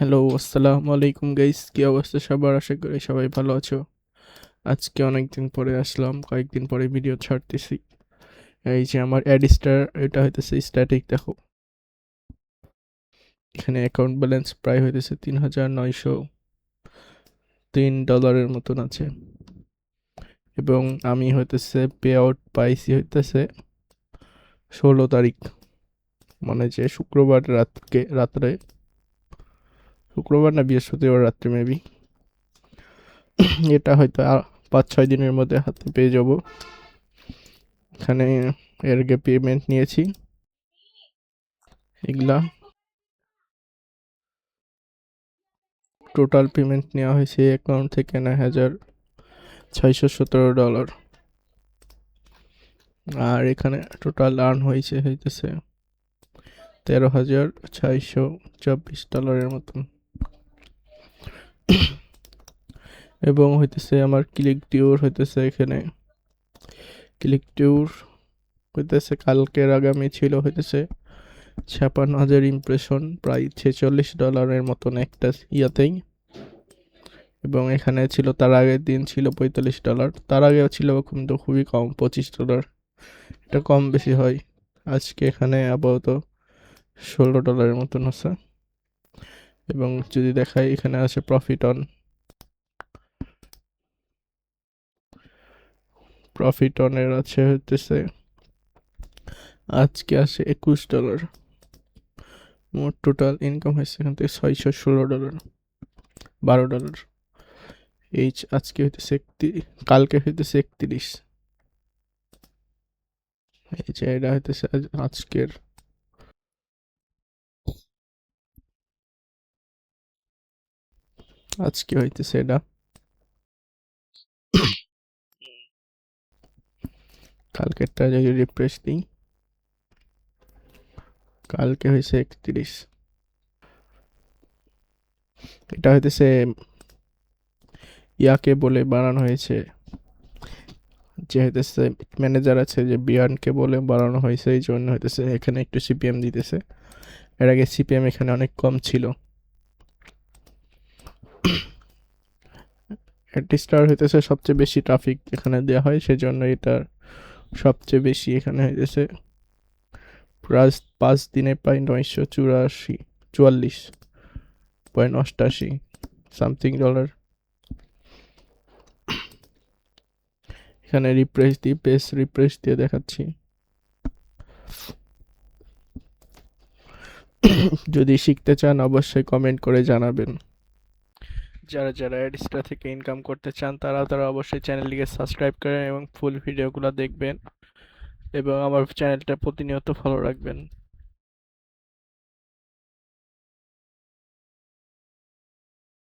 Hello, আসসালামু আলাইকুম guys. কি অবস্থা সবার? আশা করি সবাই ভালো আছো। আজকে অনেকদিন পরে আসলাম, কয়েকদিন পরে ভিডিও ছাড়তেছি। এই যে আমার অ্যাডিস্টার, এটা হইতেছে স্ট্যাটিক। দেখো এখানে অ্যাকাউন্ট ব্যালেন্স প্রায় হইতেছে $3,903 মতন আছে। এবং আমি হইতেছে পে আউট পাইছি হইতেছে 16 তারিখ, মানে যে শুক্রবার রাত্রে, শুক্রবার না বৃহস্পতিবার রাত্রে মেবি। এটা হয়তো 5-6 দিনের মধ্যে হাতে পেয়ে যাব। এখানে এর আগে পেমেন্ট নিয়েছি এগুলা। টোটাল পেমেন্ট নেওয়া হয়েছে অ্যাকাউন্ট থেকে $9,617। আর এখানে টোটাল আর্ন হইতেছে $13,624 মতন। এবং হইতেছে আমার ক্লিক টিউর হইতেছে, এখানে ক্লিক টিউর হইতেছে কালকের আগামী ছিল হইতেছে 56,000 ইমপ্রেশন, প্রায় $46 মতন একটা ইয়াতেই। এবং এখানে ছিল তার আগের দিন ছিল $45, তার আগেও ছিল কিন্তু খুবই কম, $25। এটা কম বেশি হয়। আজকে এখানে আপাতত $16 মতন আছে। এবং যদি দেখাই, এখানে আছে প্রফিট অনের আছে হইতেছে আজকে আসে $21। মোট টোটাল ইনকাম হয়েছে এখান থেকে $616, $12। আজকে হইতেছে কালকে হইতেছে 31। এই যে এটা হইতেছে আজকের। আজকে হইতেছে এটা কালকেরটা যদি রিফ্রেশ দিই, কালকে হয়েছে 31। এটা হইতেছে ইয়াকে বলে বানানো হয়েছে, যে হইতেছে ম্যানেজার আছে যে বিয়ানকে বলে বানানো হয়েছে, এই জন্য হইতেছে এখানে একটু সিপিএম দিতেছে। এর আগে সিপিএম এখানে অনেক কম ছিল। স্টার হইতেছে সবচেয়ে বেশি ট্রাফিক এখানে দেওয়া হয়, সেজন্য এটা সবচেয়ে বেশি এখানে হইতেছে। প্রায় 5 দিনে প্রায় $944.88 সামথিং ডলার। এখানে রিফ্রেশ দিয়ে দেখাচ্ছি। যদি শিখতে চান অবশ্যই কমেন্ট করে জানাবেন। যারা অ্যাডস্টা থেকে ইনকাম করতে চান তারা অবশ্যই চ্যানেলটিকে সাবস্ক্রাইব করেন এবং ফুল ভিডিওগুলো দেখবেন, এবং আমার চ্যানেলটা প্রতিনিয়ত ফলো রাখবেন।